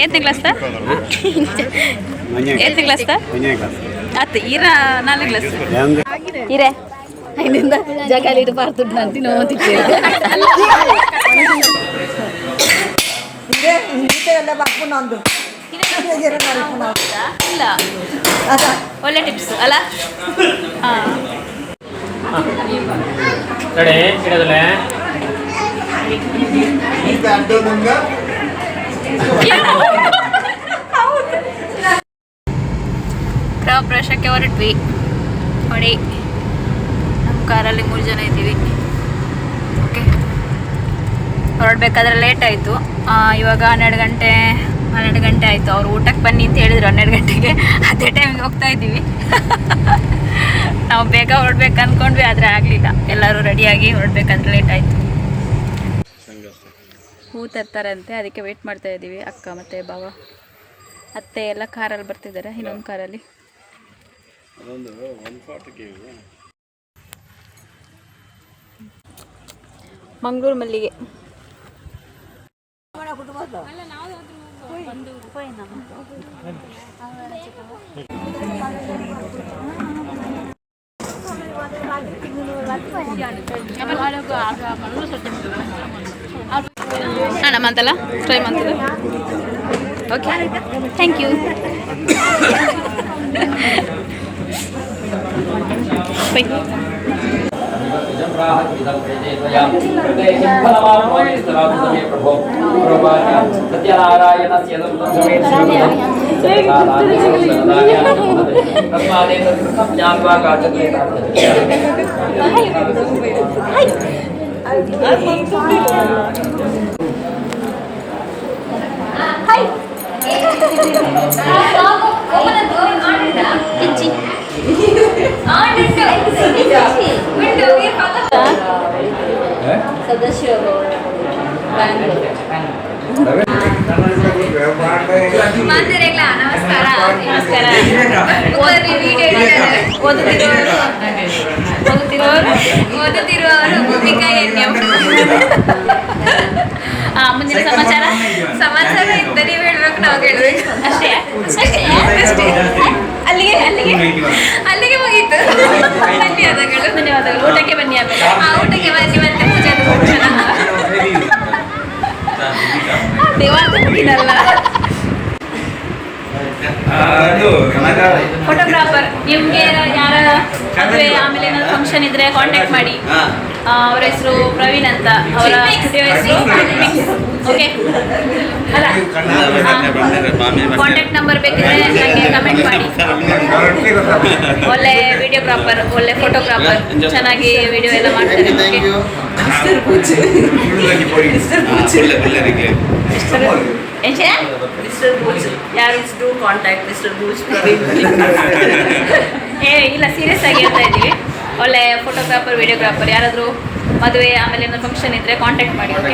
ಏತನೇ class ಏತನೇ class ಅತ್ತ ಈರ 4ನೇ class ಈರೆ അതിനെന്താ ജഗാലിട്ട് പാർത്തിട്ട് നോത്തിട്ട് ಇಲ್ಲ ಒಳ್ಳೆ ಟಿಪ್ಸ್ ಅಲ್ಲ ಗೃಹ ಪ್ರವೇಶಕ್ಕೆ ಹೊರಟ್ವಿ ನೋಡಿ. ನಮ್ಮ ಕಾರಲ್ಲಿ 3 ಜನ ಇದ್ದೀವಿ. ಓಕೆ, ಹೊರಡ್ಬೇಕಾದ್ರೆ ಲೇಟ್ ಆಯಿತು. ಇವಾಗ 12 ಗಂಟೆ ಆಯಿತು. ಅವ್ರು ಊಟಕ್ಕೆ ಬನ್ನಿ ಅಂತ ಹೇಳಿದ್ರು 12 ಗಂಟೆಗೆ. ಅದೇ ಟೈಮಿಗೆ ಹೋಗ್ತಾ ಇದ್ದೀವಿ. ನಾವು ಬೇಗ ಹೊರಡ್ಬೇಕು ಅಂದ್ಕೊಂಡ್ವಿ, ಆದರೆ ಆಗಲಿಲ್ಲ. ಎಲ್ಲರೂ ರೆಡಿಯಾಗಿ ಹೊರಡ್ಬೇಕಂದ್ರೆ ಲೇಟ್ ಆಯಿತು. ಹೂ ತರ್ತಾರಂತೆ, ಅದಕ್ಕೆ ವೆಯ್ಟ್ ಮಾಡ್ತಾ ಇದ್ದೀವಿ. ಅಕ್ಕ ಮತ್ತು ಬಾವ, ಅತ್ತೆ ಎಲ್ಲ ಕಾರಲ್ಲಿ ಬರ್ತಿದ್ದಾರೆ. ಇನ್ನೊಂದು ಕಾರಲ್ಲಿ ಮಂಗಳೂರು ಮಲ್ಲಿಗೆ. ಮಂತಲ್ಲ ಟ್ರೈ ಮಾಡ್ತದೆ. Okay, thank you. ಬೈ. ನಮಸ್ಕಾರ. ಓದುತ್ತಿರುವವರು ಭೂಮಿಕಾ ಎನ್ಎಂ. ಮುಂದಿನ ಸಮಾಚಾರ ಇದ್ದ ನೀವು ಹೇಳ್ಬೇಕು, ನಾವು ಹೇಳ್ಬೇಕು. ಅಷ್ಟೇ. ಅಲ್ಲಿಗೆ ಮುಗೀತು. ಧನ್ಯವಾದಗಳು. ಊಟಕ್ಕೆ ಬನ್ನಿ. ಆಮೇಲೆ ಊಟಕ್ಕೆ ಬನ್ನಿ. ಮತ್ತೆ ಪೂಜೆ ದೇವಾಲಯಲ್ಲ. ಫೋಟೋಗ್ರಾಫರ್ ನಿಮ್ಗೆ ಯಾರ ಮದುವೆ ಆಮೇಲೆ ಏನಾದ್ರು ಫಂಕ್ಷನ್ ಇದ್ರೆ ಕಾಂಟ್ಯಾಕ್ಟ್ ಮಾಡಿ. ಅವರ ಹೆಸರು ಪ್ರವೀಣ್ ಅಂತ, ಅವರ ಸ್ಟುಡಿಯೋ ಹೆಸರು. ಓಕೆ, ಅಲ್ಲ ಕಾಂಟ್ಯಾಕ್ಟ್ ನಂಬರ್ ಬೇಕಿದ್ರೆ ನನಗೆ ಕಮೆಂಟ್ ಮಾಡಿ. ಒಳ್ಳೆ ವಿಡಿಯೋಗ್ರಾಫರ್, ಒಳ್ಳೆ ಫೋಟೋಗ್ರಾಫರ್, ಚೆನ್ನಾಗಿ ವಿಡಿಯೋ ಎಲ್ಲ ಮಾಡ್ತಾರೆ. ಇಲ್ಲ, ಸೀರಿಯಸ್ ಆಗಿ ಹೇಳ್ತಾ ಇದ್ದೀವಿ. ಒಳ್ಳೆ ಫೋಟೋಗ್ರಾಫರ್, ವಿಡಿಯೋಗ್ರಾಫರ್, ಯಾರಾದರೂ ಮದುವೆ ಆಮೇಲೆ ಏನಾದ್ರು ಫಂಕ್ಷನ್ ಇದ್ದರೆ ಕಾಂಟ್ಯಾಕ್ಟ್ ಮಾಡಿ. ಓಕೆ,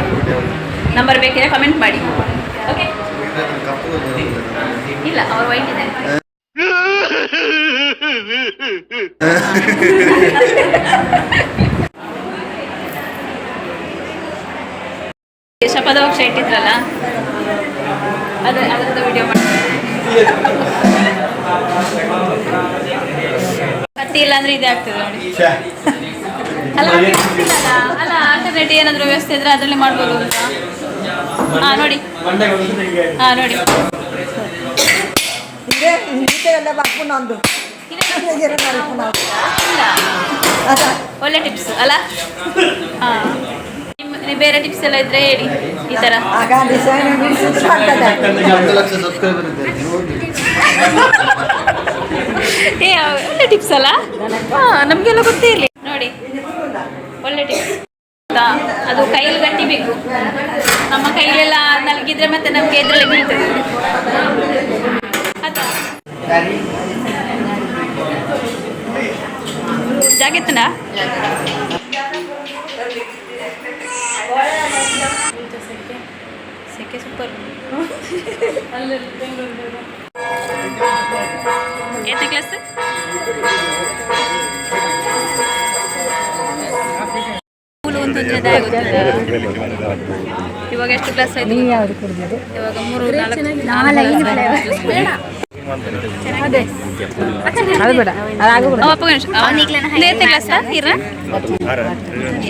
ನಂಬರ್ ಬೇಕಿದ್ರೆ ಕಮೆಂಟ್ ಮಾಡಿ. ಓಕೆ, ಇಲ್ಲ ಅವ್ರು ವೈಟ್ ಇದೆ. ಶಪಥವಾಕ್ಷ ಇಟ್ಟಿದ್ರಲ್ಲ, ಅದರದ್ದು ವಿಡಿಯೋ ಮಾಡಿ. ಕತ್ತಿ ಇಲ್ಲ ಅಂದ್ರೆ ಇದೇ ಆಗ್ತದೆ ನೋಡಿ. ಅಲ್ಲ ಆಲ್ಟರ್ನೇಟಿವ್ ಏನಾದರೂ ವ್ಯವಸ್ಥೆ ಇದ್ರೆ ಅದರಲ್ಲಿ ಮಾಡ್ಬೋದು ಅಂತ. ನೋಡಿ. ನೋಡಿ, ಒಳ್ಳೆ ಟಿಪ್ಸ್ ಅಲ್ಲ. ಬೇರೆ ಟಿಪ್ಸ್ ಎಲ್ಲ ಇದ್ರೆ ಹೇಳಿ. ಈ ತರ ಒಳ್ಳೆ ಟಿಪ್ಸ್ ಅಲ್ಲ. ನಮ್ಗೆಲ್ಲ ಗೊತ್ತೇ ಇರಲಿ ನೋಡಿ. ಒಳ್ಳೆ ಟಿಪ್ಸ್. ಅದು ಕೈಯಲ್ಲಿ ಗಟ್ಟಿಬೇಕು. ನಮ್ಮ ಕೈಲೆಲ್ಲ ನಲ್ಗಿದ್ರೆ ಮತ್ತೆ ನಮ್ಗೆ ಎದ್ರಲ್ಲಿ ಬೀಳ್ತದೆ. ಜಾಗೆತ್ತನ ಸೆಕೆ ಸೂಪರ್. ಎಷ್ಟನೇ ಕ್ಲಾಸ್? ಸ್ಕೂಲು ಅಂತ ಒಂದೊಂದನೇದೇ ಆಗುತ್ತಿಲ್ಲ. ಇವಾಗ ಎಷ್ಟು ಗ್ಲಾಸ್ ಆಯ್ತು? ಇವಾಗ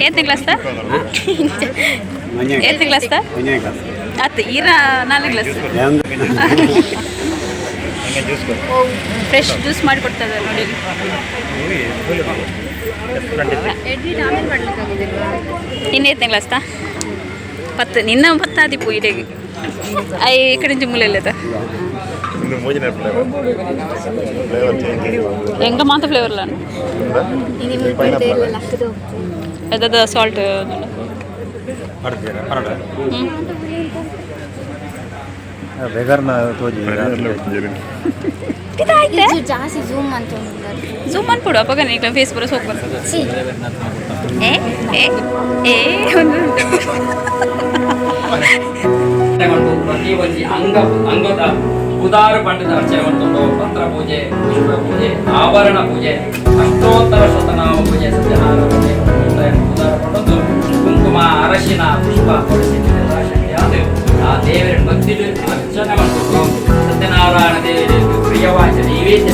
8ನೇ ಕ್ಲಾಸ್ ಆಯ್ತು. ಈರ 4ನೇ ಕ್ಲಾಸ್ ಫ್ರೆಶ್ ಜ್ಯೂಸ್ ಮಾಡಿ ಕೊಡ್ತಾ ಇದ್ದಾರೆ ನೋಡಿ. ಇನ್ನು 8ನೇ ಕ್ಲಾಸ್ ಪತ್ತು ನಿನ್ನ 10 ಆದಿಪ್ಪು ಇಡೆಗೆ ಈ ಕಡೆ ಜಿಮ್ಮುಲೆಲ್ಲದ ಹೆಂಗ ಮಾತ್ರ ಫ್ಲೇವರ್ ಇಲ್ಲ ಅದ ಸಾಲ್ಟ್ ಜಾಸ್ತಿ ಝೂಮ್ ಅಂತ ಝೂಮ್ ಅನ್ಬಿಡು ಅಪ್ಪಾಗ ನೀನು ಫೇಸ್ ಬರೋ ಸೋಪ್ ಬರ್ತದೆ. ಪ್ರತಿ ಒಂದು ಅಂಗದ ಉದಾರ ಬಣ್ಣದ ಅರ್ಚನೆ ಮಾಡ್ಕೊಂಡು ಪತ್ರ ಪೂಜೆ, ಪುಷ್ಪ ಪೂಜೆ, ಆಭರಣ ಪೂಜೆ, ಅಷ್ಟೋತ್ತರ ಶತನಾಮ ಪೂಜೆ, ಸತ್ಯನಾರಾಯಣ ಪೂಜೆ ಉದಾರ ಮಾಡೋದು ಕುಂಕುಮ, ಅರಶಿನ, ಪುಷ್ಪ ಕೊಡಿಸಿದ ಶಕ್ತಿಯಾದ ಆ ದೇವರ ಭಕ್ತಿಗೆ ಅರ್ಚನೆ ಮಾಡ್ಕೊಂಡು ಸತ್ಯನಾರಾಯಣ ದೇವರಿಗೆ ಪ್ರಿಯವಾದ ನೈವೇದ್ಯ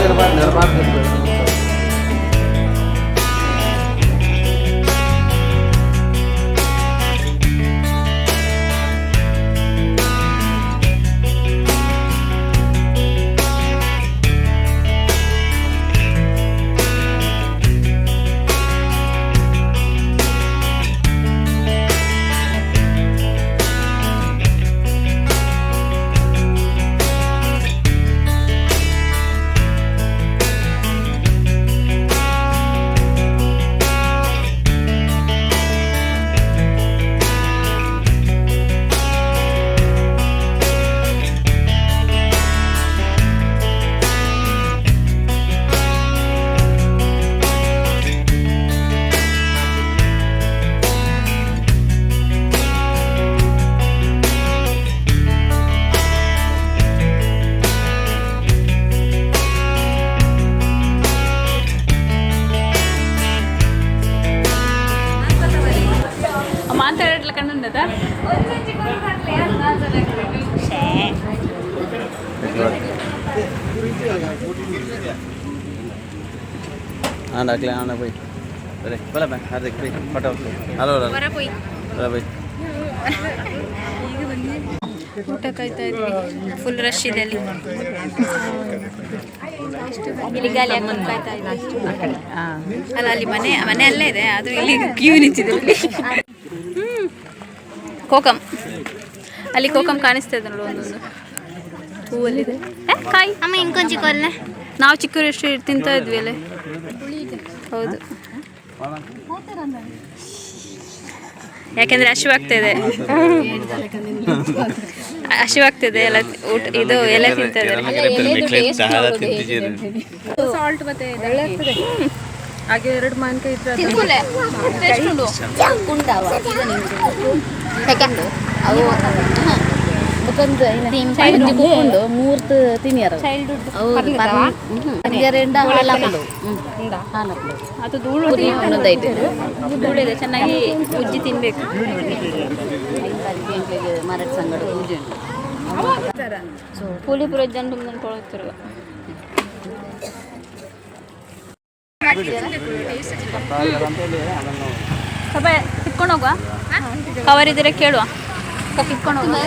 निर्माण. निर्माण. Anak le anak boy. Boleh, boleh bang. Ada boy. Foto. Halo, halo. ಹೊರ ಹೋಯ್ Halo boy. ಊಟ ಕಾಯ್ತಾ ಇದ್ವಿ ಫುಲ್ ರಶ್ ಇದೆ ಅಲ್ಲಿ ಇಲ್ಲಿ ಗಾಲಿ ಹಾಕೊಂಡು ಕಾಯ್ತಾ ಇದ್ವಿ ಅಲ್ಲ ಅಲ್ಲಿ ಮನೆ ಅಲ್ಲೇ ಇದೆ ಆದರೂ ಇಲ್ಲಿ ಕ್ಯೂ ನಿಂತಿದೆ ಇಲ್ಲಿ ಕೋಕಮ್ ಅಲ್ಲಿ ಕೋಕಮ್ ಕಾಣಿಸ್ತಾ ಇದೆ ನೋಡು ಒಂದೊಂದು ಹೂವಲ್ಲಿದೆ ಕಾಯಿ ಅಮ್ಮ ಇಂಕೊಂಚಿ ಕೊಲ್ಲೆ ನಾವು ಚಿಕ್ಕವರು ಎಷ್ಟು ತಿಂತಾ ಇದ್ವಿ ಅಲ್ಲೇ ಹೌದು ಯಾಕೆಂದ್ರೆ ಹಸಿವಾಗ್ತಿದೆ ಎಲ್ಲ ಊಟ ಇದು ಎಲ್ಲ ತಿಂತಾ ಇದ್ದಾರೆ ಸಾಲ್ಟ್ ಮತ್ತೆ ಹಾಗೆ 2 ಮಾವಿನಕಾಯಿ ಇದ್ರೆ ಅವು ಮುಖಂದು ಮೂರ್ತು ತಿನ್ನಿಯರು ಅದು ಧೂಳಿದೆ ಚೆನ್ನಾಗಿ ಉಜ್ಜಿ ತಿನ್ಬೇಕು ಮರಟ್ ಸಂಗಡ ಪೂಜೆ ಪೂಲಿಪುರ ಜನ ಕೊಳ್ತಿರುವ ಸ್ವಲ್ಪ ಕಿತ್ಕೊಂಡು ಹೋಗುವ ಕವರ್ ಇದ್ರೆ ಕೇಳುವ ಕಿತ್ಕೊಂಡು ಹೋಗುವ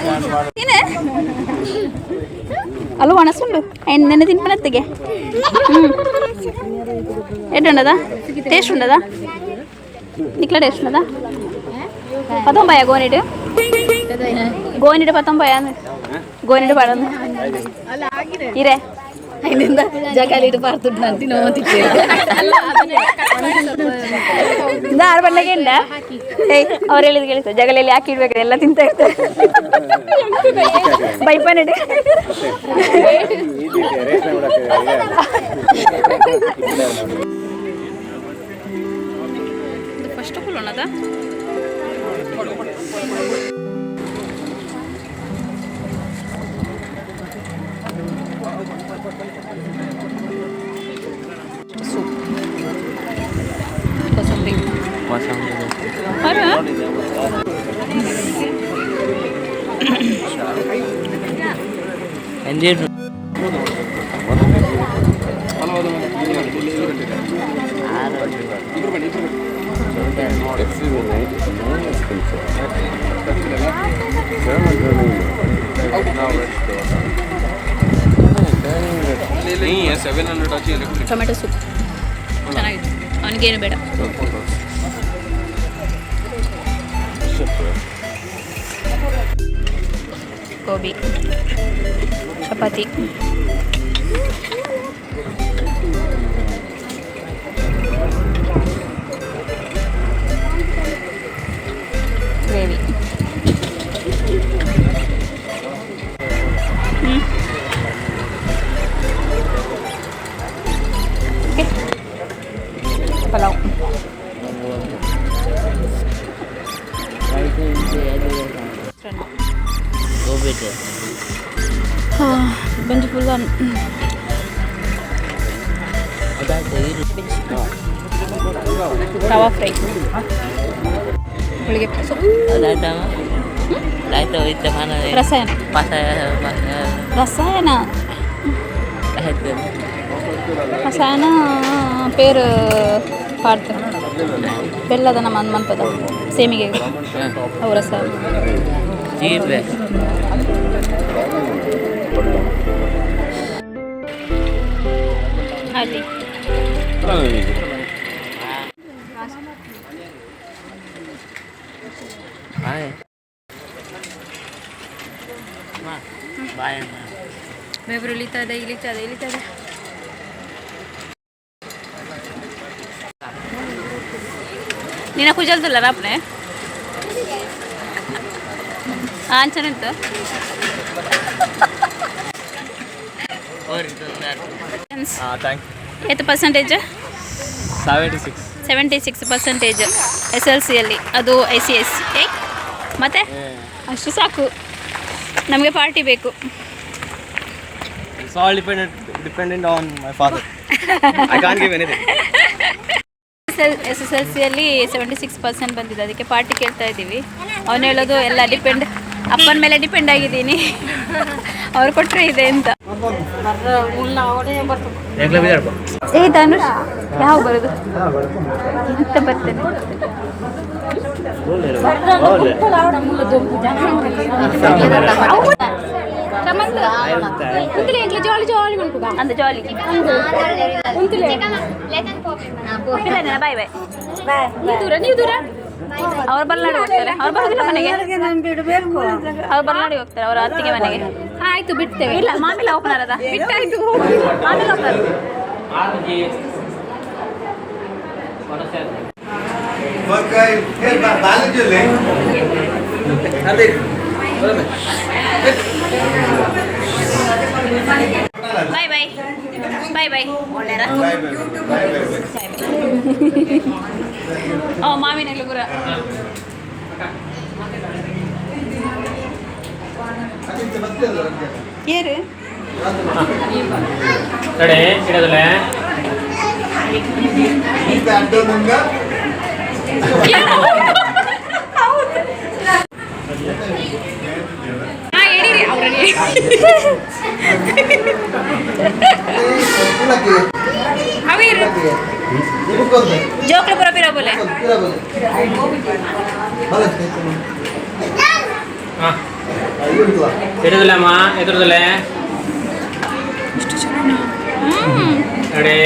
ಅಲ್ಲ ಒಣಸುಂಡು ನೆನೆ ತಿನ್ಪನತ್ತಿಗೆ ಎಡ್ಡುಂಡದ ಟೇಸ್ಟ್ ಉಂಡದ ನಿಕ್ಲ ಟೇಸ್ಟ್ ಉಂಡದ ಪತ್ತೊಂಬಯ ಗೋನಿಡು ಪತ್ತೊಂಬಯ ಗೋನಿಡು ಪಡಂದು ಇರೇ അതിനെന്താ ജഗാലിട്ട് പാർത്തിട്ട് നടത്തി നോത്തിട്ട് ಆರು ಬಣ್ಣಗೆ ಇಲ್ಲ ಅವ್ರು ಹೇಳಿದ್ ಕೇಳಿಸ ಜಗಲಲ್ಲಿ ಹಾಕಿ ಇಡ್ಬೇಕು ಎಲ್ಲ ತಿಂತಾ ಇರ್ತಾರೆ ಬೈಪನ್ ಫಸ್ಟ್ ಆಫ್ ಆಲ್ ಅನ್ನದ ಟೊಮೆಟೊ ಸೂಪ್ ಚೆನ್ನಾಗಿದೆ ಅವನಿಗೇನು ಬೇಡ ಗೋಬಿ ಚಪಾತಿ ಗ್ರೇವಿ ಪಲಾವ್ ಬಂಜಿ ಫುಲ್ ತವಾ ಫ್ರೈ ಹೋಳಿಗೆ ರಸಾಯನ ರಸಾಯನ ರಸಾಯನ ಪೇರು ಪಾಡ್ತಾರೆ ಬೆಲ್ಲದ ನಮ್ಮ ಮನ್ಪದ ಸೇಮಿಗೆ ಅವು ರಸಾಯನ ಅಲ್ಲಿ ಬೆವರು ಇಳಿತಾ ಇದೆ ನಿನ್ನ ಕುಜಲ್ದಿಲ್ಲ ರಾಪ್ನೆ ಆಂಚನಿತ್ತು ಎಷ್ಟು ಪರ್ಸೆಂಟೇಜ್ 76% SLCಯಲ್ಲಿ ಅದು ICS ಮತ್ತೆ ಅಷ್ಟು ಸಾಕು ನಮಗೆ ಪಾರ್ಟಿ ಬೇಕು It's all dependent on my father. I can't give anything. SSLCಯಲ್ಲಿ 76% ಬಂದಿದೆ ಅದಕ್ಕೆ ಪಾರ್ಟಿ ಕೇಳ್ತಾ ಇದ್ದೀವಿ ಅವನು ಹೇಳೋದು ಎಲ್ಲ ಡಿಪೆಂಡ್ ಅಪ್ಪನ ಮೇಲೆ ಡಿಪೆಂಡ್ ಆಗಿದ್ದೀನಿ ಅವ್ರು ಕೊಟ್ಟರೆ ಇದೆ ಅಂತ. एकला बिदार को ಏ ಧನುಷ್ ಯಾವ ಬರೋದು ಇಂತ ಬರ್ತೇನೆ. ಅಂದ ಜಾಲಿ ಬಾಯ್ ಬಾಯ್. ನೀವು ದೂರ ಅವ್ರು ಬಲ್ನಾಡಿ ಹೋಗ್ತಾರೆ. ಅವ್ರು ಬರೋದಿಲ್ಲ ಮನೆಗೆ, ಅವ್ರು ಬಲ್ನಾಡಿ ಹೋಗ್ತಾರೆ ಅವ್ರ ಅತ್ತಿಗೆ ಮನೆಗೆ. ಆಯ್ತು ಬಿಡ್ತೇವೆ. ಇಲ್ಲ ಮಾಮಿಲ್ಲ ಓಪನರ್ ಅದ ಬಿಟ್ಟಾಯ್ತು. ಮಾಮಿಲ್ಲ ಓಪನರ್ ಬಾಯ್ ಬಾಯ್ ಬಾಯ್ ಬಾಯ್. ಓ ಮಾವಿನ ಗುರ ಏರು ತಡೆ ಇಡದಲ್ಲ ಹೇಳಿರಿ ಅವ್ರಿಗೆ. ಅವೇರು ಜೋಕ್ಲ ಪುರ ಪಿರ ಬೋಲೆ ಇಡದಲ್ಲಮ್ಮ ಎದುರದಲ್ಲ ತಡೆ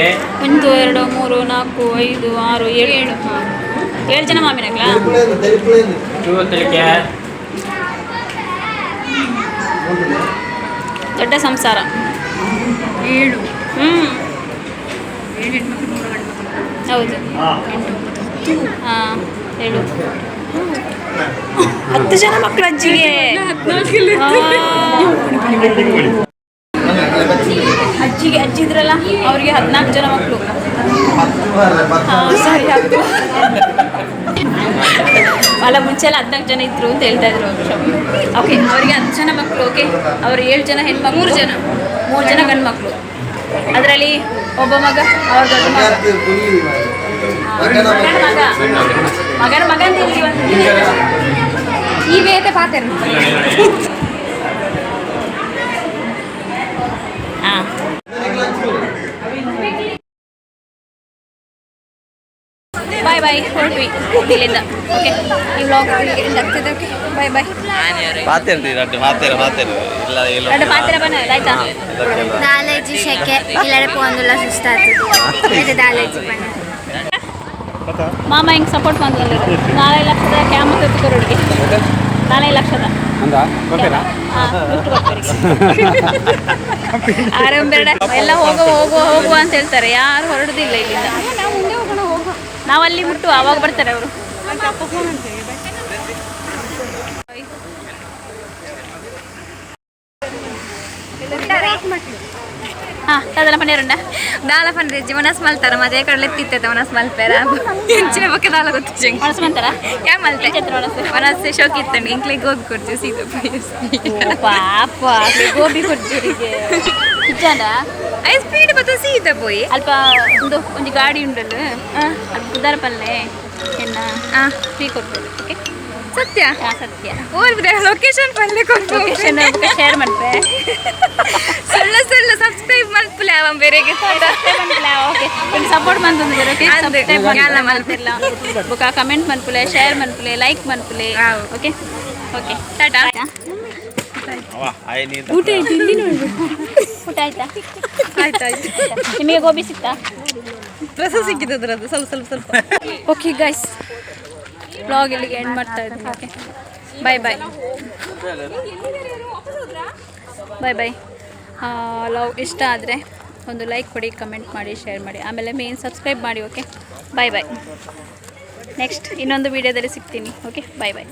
1 2 3 4 5 6 7 7 ಜನ ಮಾಮಿನಗ್ಲ. ಚೂತಲಿಕೆ ದೊಡ್ಡ ಸಂಸಾರ 7. ಹೌದು ಹಾಂ 7 10 ಜನ ಮಕ್ಕಳು ಅಜ್ಜಿಗೆ. ಅಜ್ಜಿ ಇದ್ರಲ್ಲ ಅವ್ರಿಗೆ 14 ಜನ ಮಕ್ಕಳು. ಸರಿ ಆಗ್ತು ಅಲ್ಲ ಮುಂಚೆಲ್ಲ 14 ಜನ ಇದ್ರು ಅಂತ ಹೇಳ್ತಾ ಇದ್ರು. ಓಕೆ ಅವರಿಗೆ 10 ಜನ ಮಕ್ಕಳು. ಓಕೆ ಅವ್ರು 7 ಜನ ಹೆಣ್ಮಕ್ಳು, 3 ಜನ ಗಂಡು ಮಕ್ಕಳು. ಅದರಲ್ಲಿ ಒಬ್ಬ ಮಗ ಅವ್ರ ದೊಡ್ಡ ಮಗ ಮಗನ ಮಗ ಅಂತ ಹೇಳಿ ಈ ಬೇತೆ ಪಾತೇನೆ. ಹಾಂ ಬಾಯ್ ಬಾಯ್ ಹೊರಟ್ವಿ ಇಲ್ಲಿಂದ. ಓಕೆ ಈ ವ್ಲಾಗ್ ಆಗ್ತದೆ. ಓಕೆ ಬಾಯ್ ಬಾಯ್. ಎರಡು ಪಾತ್ರೆ ಬನ್ನ ಆಯ್ತಾ. ನಾಲೆಜ್ ಶೆಕೆ ಇಲ್ಲಡೆ ಪೋಂದುಲ್ಲ ಸುಸ್ತಾತು ನಾಲೆಜ್ ಬನ್ನ ಮಾಮ ಹಿಂಗೆ ಸಪೋರ್ಟ್ ಮಾಡ್ತಾರೆ. 4 ಲಕ್ಷದ ಕ್ಯಾಮತ್ ಎತ್ಕೊರೋರಿಗೆ 4 ಲಕ್ಷದ ಆರಂಬೇಡ ಎಲ್ಲ ಹೋಗು ಅಂತ ಹೇಳ್ತಾರೆ. ಯಾರು ಹೊರಡುದಿಲ್ಲ ಇಲ್ಲಿಂದ. ನಾವು ಅಲ್ಲಿ ಬಿಟ್ಟು ಅವಾಗ ಬರ್ತಾರೆ ಅವರು. ಅದೆಲ್ಲ ಪನ್ನೀರುಂಡ ದಾಲ ಪನ್ರೆ ಮನಸ್ ಮಲ್ತಾರ ಮದೇ ಕಡಲೆ ತಿತ್ತದ ಮನಸ್ ಮಲ್ಪೇರ ಇಂಚಿನ ಪಕ್ಕ ದಾಲ ಗೊತ್ತು ಮನಸ್ಸು ಮಂತಾರ ಯಾ ಮಲ್ತೆ ಮನಸ್ಸು ಶೋಕಿ ಇತ್ತಂಡು ಇಂಕ್ಲಿಗೆ ಗೋಬಿ ಕೊಡ್ತೀವಿ ಸೀದಾ ಪಾಪ ಗೋಬಿ ಕೊಡ್ತೀರಿಗೆ ಇಚ್ಚಾಂಡ ಐದು ಸ್ಪೀಡ್ ಬತ್ತ ಸೀದಾ ಪೋಯಿ ಅಲ್ಪ ಒಂದು ಗಾಡಿ ಉಂಡಲ್ಲ ಅದು ಬುಧಾರ ಪಲ್ಲೆ ಎನ್ನ ಫ್ರೀ ಕೊಡ್ಬೋದು. ಓಕೆ ಸತ್ಯ ಸತ್ಯ ಓಲ್ಬಿಡ ಲೊಕೇಶನ್ ಪಲ್ಲೆ ಕೊಡ್ಬೋದು. ಲೊಕೇಶನ್ ಶೇರ್ ಮಾಡ್ತೆ ಸುಳ್ಳು ಸಬ್ಸ್ಕ್ರೈಬ್ ಮಲ್ಪಲೆ ಅವ ಬೇರೆಗೆ ಓಕೆ ಸಪೋರ್ಟ್ ಮಂತಂದ್ರೆ ಓಕೆ ಸಬ್ಸ್ಕ್ರೈಬ್ ಮಾಡಲ್ಲ ಮಲ್ಪಿಲ್ಲ ಬುಕ ಕಮೆಂಟ್ ಮನ್ಪುಲೆ ಶೇರ್ ಮನ್ಪುಲೆ ಲೈಕ್ ಮನ್ಪುಲೆ. ಓಕೆ ಓಕೆ ಟಾಟಾ. ಊಟ ಆಯ್ತು ಇಲ್ಲಿ ನೋಡಿ. ಊಟ ಆಯ್ತಾ? ಆಯ್ತಾಯ್ತು. ನಿಮಗೆ ಗೋಬಿ ಸಿಕ್ತಾ? ರಸ ಸಿಕ್ಕಿದ್ದದ್ರದ್ದು ಸ್ವಲ್ಪ. ಓಕೆ ಗೈಸ್ ವ್ಲಾಗ್ ಇಲ್ಲಿಗೆ ಎಂಡ್ ಮಾಡ್ತಾ ಇದ್ದೀನಿ. ಓಕೆ ಬಾಯ್ ಬಾಯ್ ಬಾಯ್ ಬಾಯ್. ಲವ್ ಇಷ್ಟ ಆದರೆ ಒಂದು ಲೈಕ್ ಕೊಡಿ, ಕಮೆಂಟ್ ಮಾಡಿ, ಶೇರ್ ಮಾಡಿ, ಆಮೇಲೆ ಮೇನ್ ಸಬ್ಸ್ಕ್ರೈಬ್ ಮಾಡಿ. ಓಕೆ ಬಾಯ್ ಬಾಯ್. ನೆಕ್ಸ್ಟ್ ಇನ್ನೊಂದು ವೀಡಿಯೋದಲ್ಲಿ ಸಿಗ್ತೀನಿ. ಓಕೆ ಬಾಯ್ ಬಾಯ್.